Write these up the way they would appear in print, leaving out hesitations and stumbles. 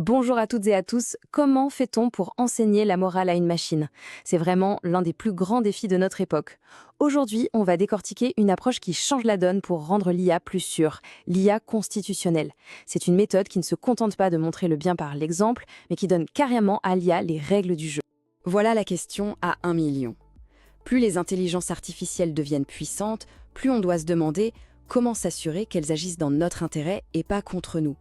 Bonjour à toutes et à tous, comment fait-on pour enseigner la morale à une machine? C'est vraiment l'un des plus grands défis de notre époque. Aujourd'hui, on va décortiquer une approche qui change la donne pour rendre l'IA plus sûre, l'IA constitutionnelle. C'est une méthode qui ne se contente pas de montrer le bien par l'exemple, mais qui donne carrément à l'IA les règles du jeu. Voilà la question à 1 million. Plus les intelligences artificielles deviennent puissantes, plus on doit se demander comment s'assurer qu'elles agissent dans notre intérêt et pas contre nous.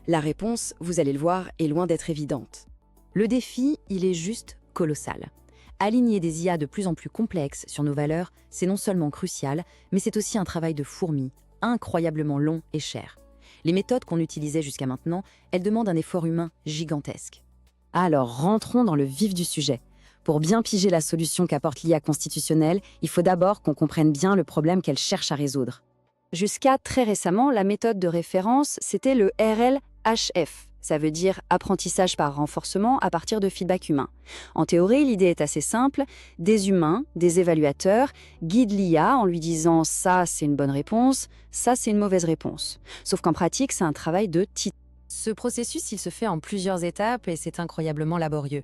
La réponse, vous allez le voir, est loin d'être évidente. Le défi, il est juste colossal. Aligner des IA de plus en plus complexes sur nos valeurs, c'est non seulement crucial, mais c'est aussi un travail de fourmi, incroyablement long et cher. Les méthodes qu'on utilisait jusqu'à maintenant, elles demandent un effort humain gigantesque. Alors, rentrons dans le vif du sujet. Pour bien piger la solution qu'apporte l'IA constitutionnelle, il faut d'abord qu'on comprenne bien le problème qu'elle cherche à résoudre. Jusqu'à très récemment, la méthode de référence, c'était le RLHF. Ça veut dire apprentissage par renforcement à partir de feedback humain. En théorie, l'idée est assez simple. Des humains, des évaluateurs, guident l'IA en lui disant « ça, c'est une bonne réponse, ça, c'est une mauvaise réponse ». Sauf qu'en pratique, c'est un travail de titan. Ce processus, il se fait en plusieurs étapes et c'est incroyablement laborieux.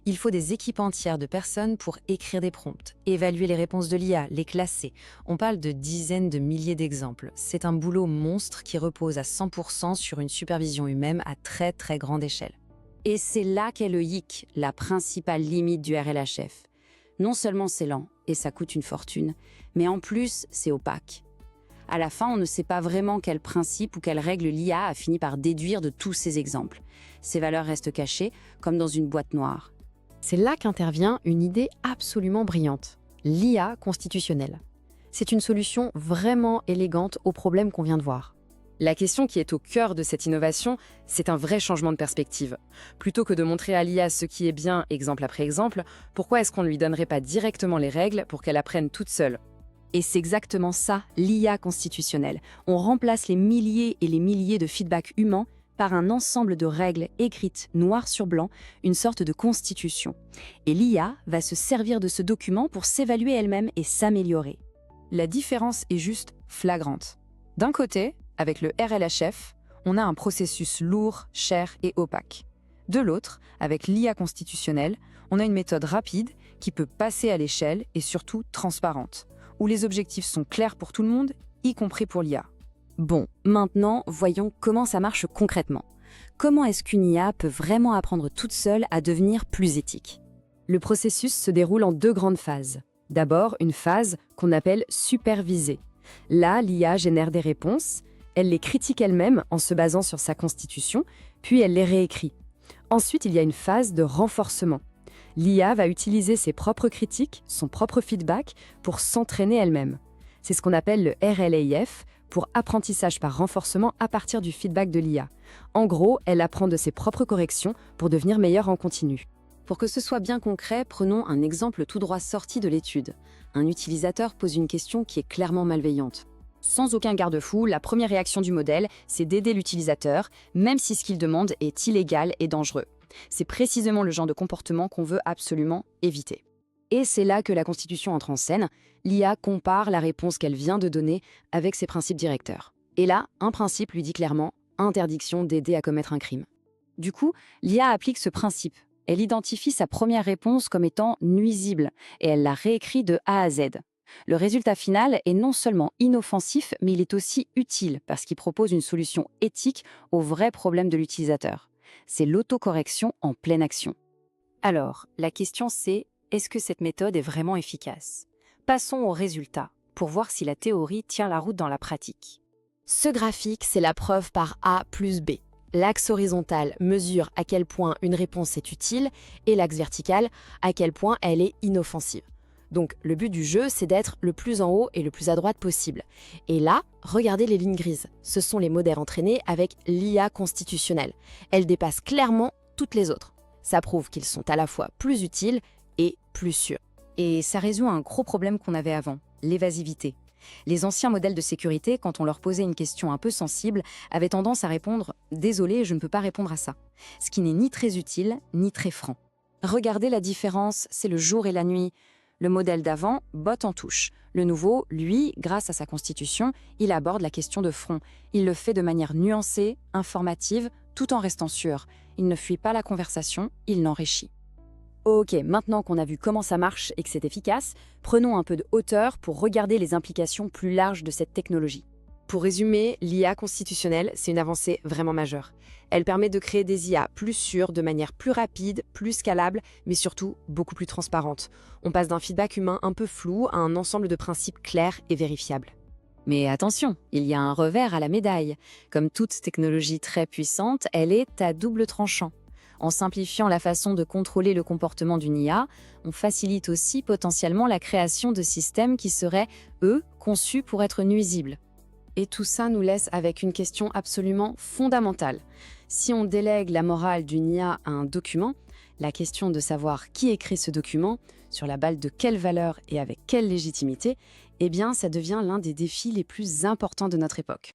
Il faut des équipes entières de personnes pour écrire des prompts, évaluer les réponses de l'IA, les classer. On parle de dizaines de milliers d'exemples. C'est un boulot monstre qui repose à 100% sur une supervision humaine à très très grande échelle. Et c'est là qu'est le hic, la principale limite du RLHF. Non seulement c'est lent et ça coûte une fortune, mais en plus c'est opaque. À la fin, on ne sait pas vraiment quel principe ou quelle règle l'IA a fini par déduire de tous ces exemples. Ces valeurs restent cachées, comme dans une boîte noire. C'est là qu'intervient une idée absolument brillante, l'IA constitutionnelle. C'est une solution vraiment élégante au problème qu'on vient de voir. La question qui est au cœur de cette innovation, c'est un vrai changement de perspective. Plutôt que de montrer à l'IA ce qui est bien, exemple après exemple, pourquoi est-ce qu'on ne lui donnerait pas directement les règles pour qu'elle apprenne toute seule ? Et c'est exactement ça, l'IA constitutionnelle. On remplace les milliers et les milliers de feedbacks humains par un ensemble de règles écrites noir sur blanc, une sorte de constitution. Et l'IA va se servir de ce document pour s'évaluer elle-même et s'améliorer. La différence est juste flagrante. D'un côté, avec le RLHF, on a un processus lourd, cher et opaque. De l'autre, avec l'IA constitutionnelle, on a une méthode rapide qui peut passer à l'échelle et surtout transparente, où les objectifs sont clairs pour tout le monde, y compris pour l'IA. Bon, maintenant, voyons comment ça marche concrètement. Comment est-ce qu'une IA peut vraiment apprendre toute seule à devenir plus éthique? Le processus se déroule en deux grandes phases. D'abord, une phase qu'on appelle supervisée. Là, l'IA génère des réponses, elle les critique elle-même en se basant sur sa constitution, puis elle les réécrit. Ensuite, il y a une phase de renforcement. L'IA va utiliser ses propres critiques, son propre feedback, pour s'entraîner elle-même. C'est ce qu'on appelle le RLAIF, pour apprentissage par renforcement à partir du feedback de l'IA. En gros, elle apprend de ses propres corrections pour devenir meilleure en continu. Pour que ce soit bien concret, prenons un exemple tout droit sorti de l'étude. Un utilisateur pose une question qui est clairement malveillante. Sans aucun garde-fou, la première réaction du modèle, c'est d'aider l'utilisateur, même si ce qu'il demande est illégal et dangereux. C'est précisément le genre de comportement qu'on veut absolument éviter. Et c'est là que la Constitution entre en scène. L'IA compare la réponse qu'elle vient de donner avec ses principes directeurs. Et là, un principe lui dit clairement « interdiction d'aider à commettre un crime ». Du coup, l'IA applique ce principe. Elle identifie sa première réponse comme étant nuisible et elle la réécrit de A à Z. Le résultat final est non seulement inoffensif, mais il est aussi utile parce qu'il propose une solution éthique au vrai problème de l'utilisateur. C'est l'autocorrection en pleine action. Alors, la question c'est, est-ce que cette méthode est vraiment efficace? Passons aux résultats, pour voir si la théorie tient la route dans la pratique. Ce graphique, c'est la preuve par A plus B. L'axe horizontal mesure à quel point une réponse est utile et l'axe vertical à quel point elle est inoffensive. Donc le but du jeu, c'est d'être le plus en haut et le plus à droite possible. Et là, regardez les lignes grises. Ce sont les modèles entraînés avec l'IA constitutionnelle. Elles dépassent clairement toutes les autres. Ça prouve qu'ils sont à la fois plus utiles et plus sûrs. Et ça résout un gros problème qu'on avait avant, l'évasivité. Les anciens modèles de sécurité, quand on leur posait une question un peu sensible, avaient tendance à répondre « Désolé, je ne peux pas répondre à ça », ce qui n'est ni très utile, ni très franc. Regardez la différence, c'est le jour et la nuit. Le modèle d'avant botte en touche. Le nouveau, lui, grâce à sa constitution, il aborde la question de front. Il le fait de manière nuancée, informative, tout en restant sûr. il ne fuit pas la conversation, il l'enrichit. Ok, maintenant qu'on a vu comment ça marche et que c'est efficace, prenons un peu de hauteur pour regarder les implications plus larges de cette technologie. Pour résumer, l'IA constitutionnelle, c'est une avancée vraiment majeure. Elle permet de créer des IA plus sûres, de manière plus rapide, plus scalable, mais surtout beaucoup plus transparente. On passe d'un feedback humain un peu flou à un ensemble de principes clairs et vérifiables. Mais attention, il y a un revers à la médaille. Comme toute technologie très puissante, elle est à double tranchant. En simplifiant la façon de contrôler le comportement d'une IA, on facilite aussi potentiellement la création de systèmes qui seraient, eux, conçus pour être nuisibles. Et tout ça nous laisse avec une question absolument fondamentale. Si on délègue la morale d'une IA à un document, la question de savoir qui écrit ce document, sur la base de quelles valeurs et avec quelle légitimité, eh bien, ça devient l'un des défis les plus importants de notre époque.